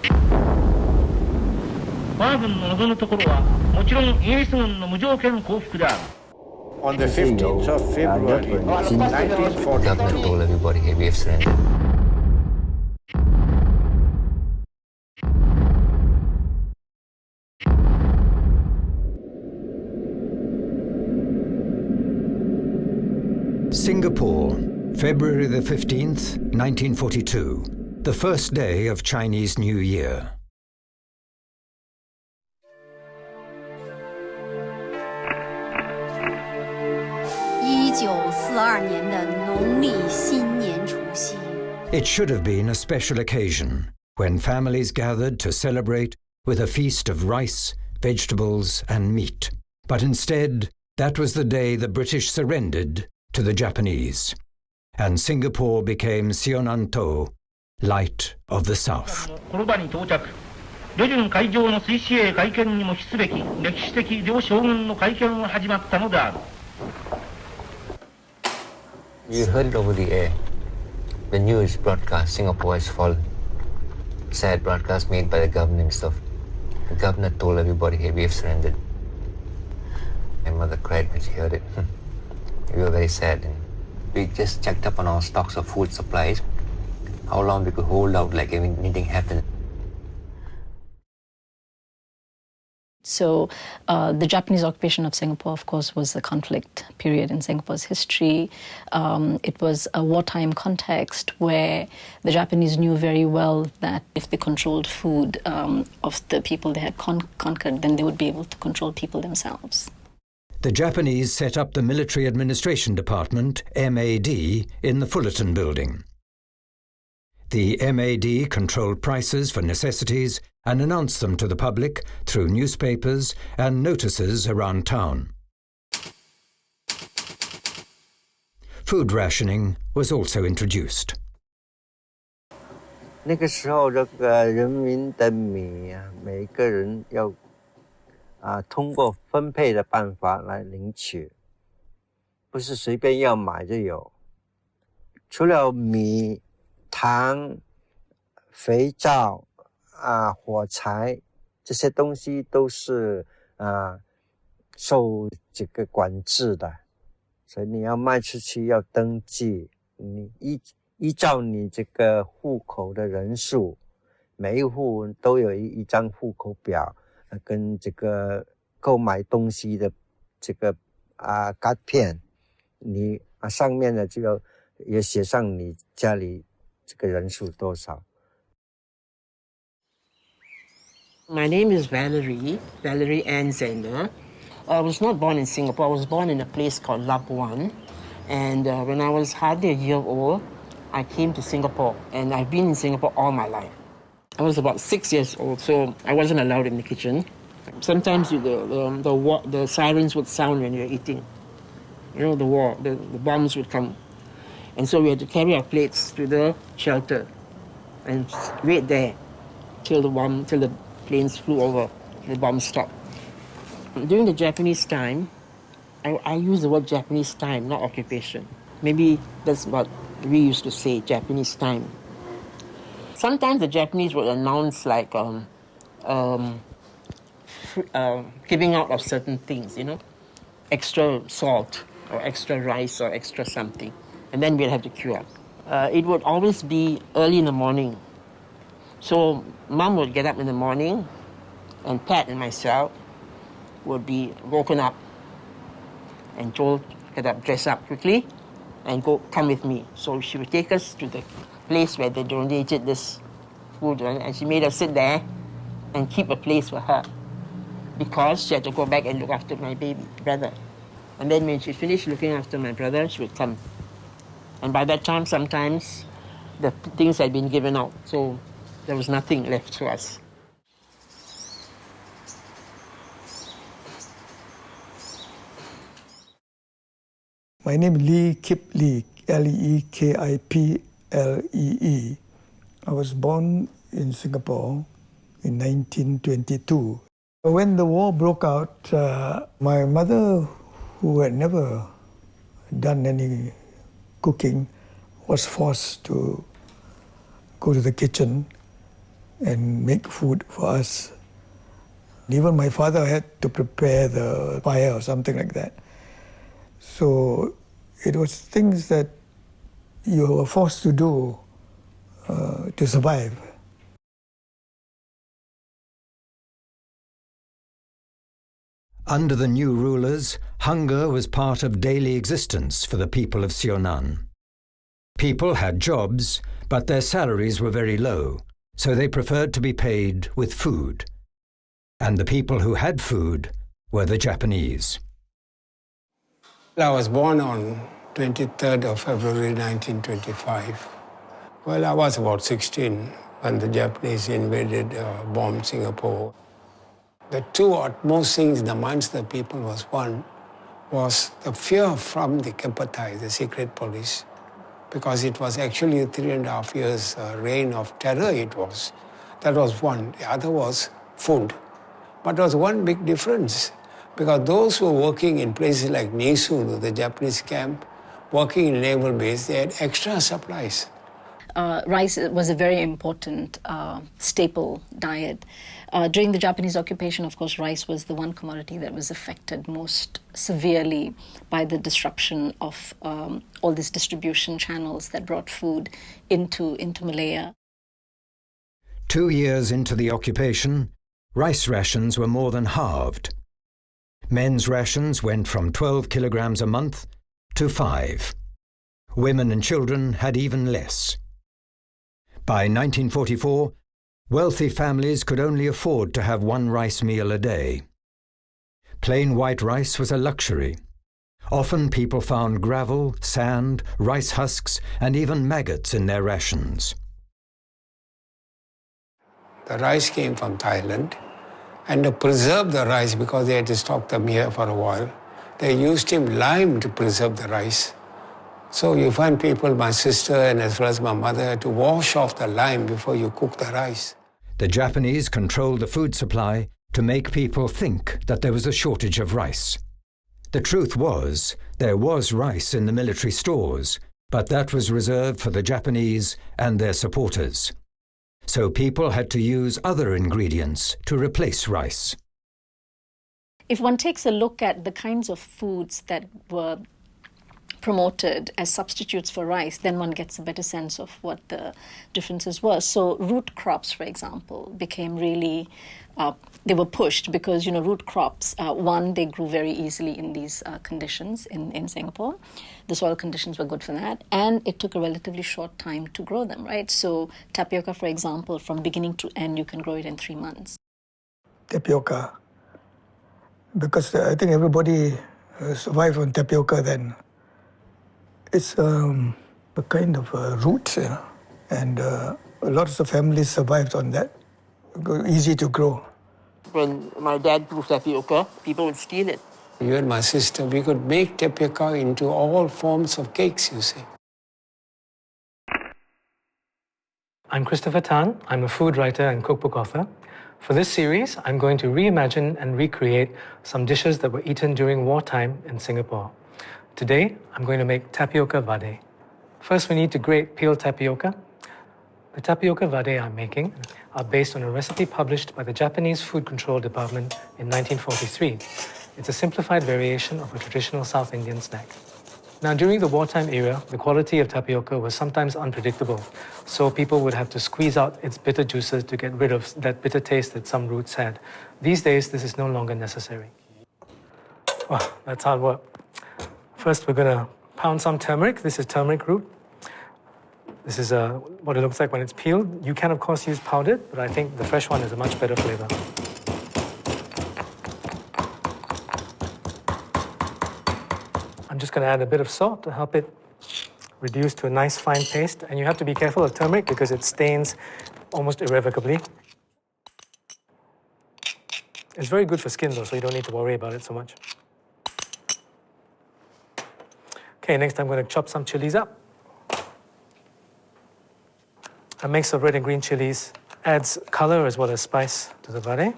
On the 15th of February, 1940, The government told everybody, hey, we have surrendered. Singapore, February the 15th, 1942, the first day of Chinese New Year. It should have been a special occasion when families gathered to celebrate with a feast of rice, vegetables and meat. But instead, that was the day the British surrendered to the Japanese, and Singapore became Sionanto, Light of the South. You heard it over the air. The news broadcast, Singapore has fallen. Sad broadcast made by the government and stuff. The governor told everybody, hey, we have surrendered. My mother cried when she heard it. We were very sad. And we just checked up on our stocks of food supplies, how long we could hold out like anything happened. So the Japanese occupation of Singapore, of course, was a conflict period in Singapore's history. It was a wartime context where the Japanese knew very well that if they controlled food of the people they had conquered, then they would be able to control people themselves. The Japanese set up the Military Administration Department, MAD, in the Fullerton building. The MAD controlled prices for necessities and announced them to the public through newspapers and notices around town. Food rationing was also introduced. 那个时候这个人民的米啊，每个人要通过分配的办法来领取，不是随便要买就有。除了米、糖、肥皂火柴这些东西都是受这个管制的，所以你要卖出去要登记，你依照你这个户口的人数，每一户都有一张户口表，跟这个购买东西的这个卡片，你上面的这个也写上你家里这个人数多少。My name is Valerie Zehnder. I was not born in Singapore. I was born in a place called Labuan. And when I was hardly a year old, I came to Singapore. And I've been in Singapore all my life. I was about 6 years old, so I wasn't allowed in the kitchen. Sometimes the sirens would sound when you're eating. You know, the bombs would come. And so we had to carry our plates to the shelter and wait there till the planes flew over, the bombs stopped. During the Japanese time, I use the word Japanese time, not occupation. Maybe that's what we used to say, Japanese time. Sometimes the Japanese would announce like giving out of certain things, you know, extra salt or extra rice or extra something, and then we'd have to queue up. It would always be early in the morning. So Mom would get up in the morning, and Pat and myself would be woken up and told, get up, dress up quickly, and come with me. So she would take us to the place where they donated this food, and she made us sit there and keep a place for her because she had to go back and look after my baby brother. And then when she finished looking after my brother, she would come. And by that time, sometimes the things had been given out, so there was nothing left to us. My name is Lee Kip Lee, Leekiplee. I was born in Singapore in 1922. When the war broke out, my mother, who had never done any cooking, was forced to go to the kitchen. And she made us sit there and keep a place for her because she had to go back and look after my baby brother. And then when she finished looking after my brother, she would come. And by that time, sometimes the things had been given out, so there was nothing left to us. My name is Lee Kip Lee, Leekiplee. I was born in Singapore in 1922. When the war broke out, my mother, who had never done any and make food for us. Even my father had to prepare the fire or something like that. So it was things that you were forced to do to survive. Under the new rulers, hunger was part of daily existence for the people of Sionan. People had jobs, but their salaries were very low, so they preferred to be paid with food. And the people who had food were the Japanese. I was born on 23rd of February 1925. Well, I was about 16 when the Japanese invaded, bombed Singapore. The two utmost things in the minds of the people was, one, was the fear from the Kepatai, the secret police, because it was actually a 3.5 years reign of terror it was. That was one. The other was food. But there was one big difference, because those who were working in places like Nisu, the Japanese camp, working in naval base, they had extra supplies. Rice was a very important staple diet. During the Japanese occupation, of course, rice was the one commodity that was affected most severely by the disruption of all these distribution channels that brought food into Malaya. 2 years into the occupation, rice rations were more than halved. Men's rations went from 12 kilograms a month to 5. Women and children had even less. By 1944, wealthy families could only afford to have one rice meal a day. Plain white rice was a luxury. Often people found gravel, sand, rice husks, and even maggots in their rations. The rice came from Thailand, and to preserve the rice, because they had to stock them here for a while, they used lime to preserve the rice. So you find people, my sister and as well as my mother, to wash off the lime before you cook the rice. The Japanese controlled the food supply to make people think that there was a shortage of rice. The truth was, there was rice in the military stores, but that was reserved for the Japanese and their supporters. So people had to use other ingredients to replace rice. If one takes a look at the kinds of foods that were promoted as substitutes for rice, then one gets a better sense of what the differences were. So root crops, for example, became really, they were pushed because, root crops, one, they grew very easily in these conditions in Singapore. The soil conditions were good for that, and it took a relatively short time to grow them, right? So tapioca, for example, from beginning to end, you can grow it in 3 months. Tapioca, because I think everybody survived on tapioca then. It's a kind of root, and lots of families survived on that. Easy to grow. When my dad grew tapioca, people would steal it. You and my sister, we could make tapioca into all forms of cakes, you see. I'm Christopher Tan. I'm a food writer and cookbook author. For this series, I'm going to reimagine and recreate some dishes that were eaten during wartime in Singapore. Today, I'm going to make Tapioca Vada. First, we need to grate peeled tapioca. The Tapioca Vada I'm making are based on a recipe published by the Japanese Food Control Department in 1943. It's a simplified variation of a traditional South Indian snack. Now, during the wartime era, the quality of tapioca was sometimes unpredictable, so people would have to squeeze out its bitter juices to get rid of that bitter taste that some roots had. These days, this is no longer necessary. Wow, that's hard work. First, we're going to pound some turmeric. This is turmeric root. This is what it looks like when it's peeled. You can, of course, use powdered, but I think the fresh one is a much better flavor. I'm just going to add a bit of salt to help it reduce to a nice fine paste. And you have to be careful of turmeric because it stains almost irrevocably. It's very good for skin, though, so you don't need to worry about it so much. Okay, next I'm going to chop some chilies up. A mix of red and green chilies adds color as well as spice to the vada.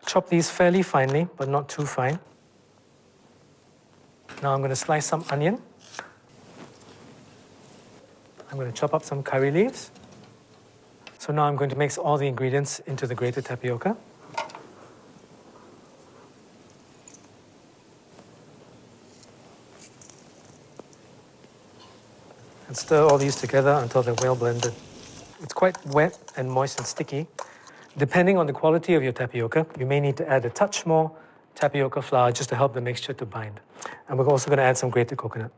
Chop these fairly finely, but not too fine. Now I'm going to slice some onion. I'm going to chop up some curry leaves. So now I'm going to mix all the ingredients into the grated tapioca. And stir all these together until they're well blended. It's quite wet and moist and sticky. Depending on the quality of your tapioca, you may need to add a touch more tapioca flour just to help the mixture to bind. And we're also going to add some grated coconut.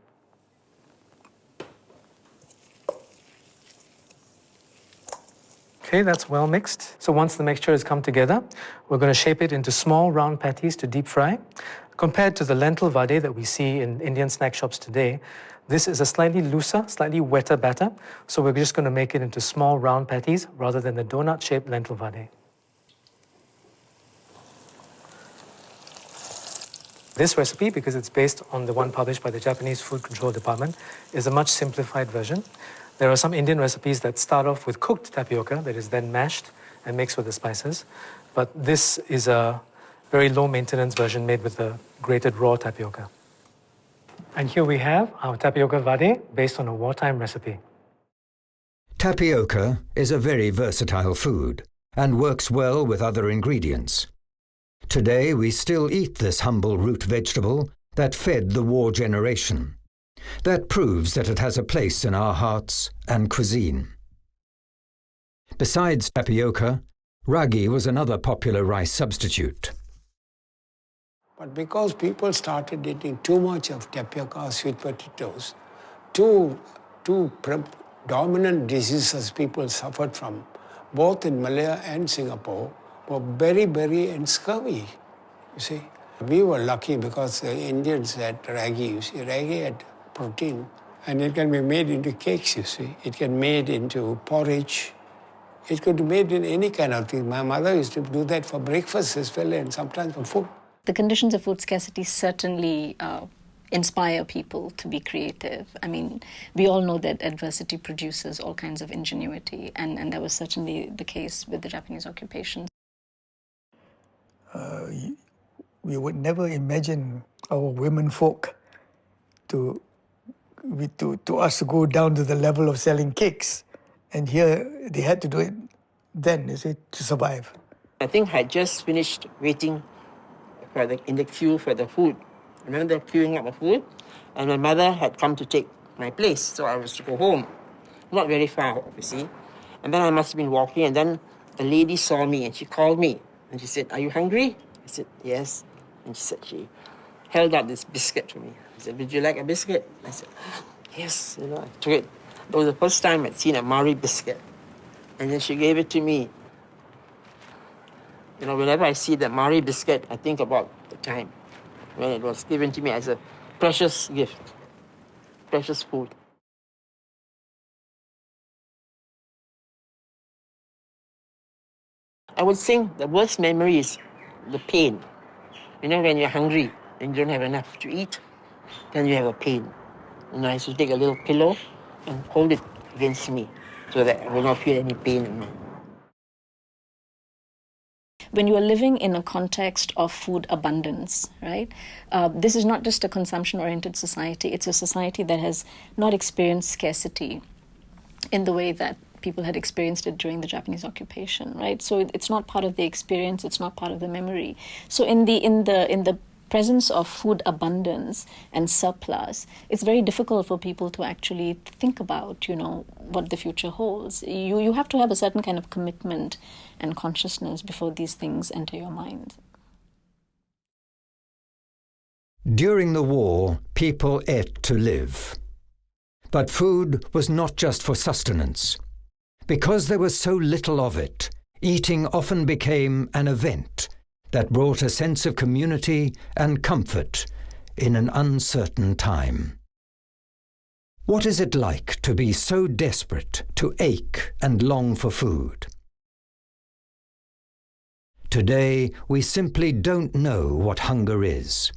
Okay, that's well mixed. So once the mixture has come together, we're going to shape it into small round patties to deep fry. Compared to the lentil vade that we see in Indian snack shops today, this is a slightly looser, slightly wetter batter. So we're just going to make it into small round patties rather than the donut-shaped lentil vade. This recipe, because it's based on the one published by the Japanese Food Control Department, is a much simplified version. There are some Indian recipes that start off with cooked tapioca that is then mashed and mixed with the spices. But this is a very low-maintenance version made with the grated raw tapioca. And here we have our tapioca vade based on a wartime recipe. Tapioca is a very versatile food and works well with other ingredients. Today we still eat this humble root vegetable that fed the war generation. That proves that it has a place in our hearts and cuisine. Besides tapioca, ragi was another popular rice substitute. But because people started eating too much of tapioca, sweet potatoes, two dominant diseases people suffered from, both in Malaya and Singapore, were beriberi and scurvy, you see. We were lucky because the Indians had ragi, you see. Ragi had protein, and it can be made into cakes, you see. It can be made into porridge. It could be made in any kind of thing. My mother used to do that for breakfast as well and sometimes for food. The conditions of food scarcity certainly inspire people to be creative. I mean, we all know that adversity produces all kinds of ingenuity, and that was certainly the case with the Japanese occupation. We would never imagine our women folk to us to go down to the level of selling cakes. And here they had to do it then, you see, to survive. I think I had just finished waiting in the queue for the food. I remember queuing up the food, and my mother had come to take my place, so I was to go home. Not very far, obviously. And then I must have been walking, and then a lady saw me, and she called me, and she said, "Are you hungry?" I said, "Yes." And she held out this biscuit to me. I said, "Would you like a biscuit?" I said, "Yes." You know, I took it. It was the first time I'd seen a Maori biscuit. And then she gave it to me. You know, whenever I see the Maori biscuit, I think about the time when it was given to me as a precious gift, precious food. I would think the worst memory is the pain. You know, when you're hungry and you don't have enough to eat, then you have a pain. And I used to take a little pillow and hold it against me so that I will not feel any pain in me. When you are living in a context of food abundance, right, this is not just a consumption-oriented society. It's a society that has not experienced scarcity in the way that people had experienced it during the Japanese occupation, right? So it's not part of the experience. It's not part of the memory. So in the presence of food abundance and surplus, it's very difficult for people to actually think about, you know, what the future holds. You have to have a certain kind of commitment and consciousness before these things enter your mind. During the war, people ate to live. But food was not just for sustenance. Because there was so little of it, eating often became an event that brought a sense of community and comfort in an uncertain time. What is it like to be so desperate, to ache and long for food? Today, we simply don't know what hunger is.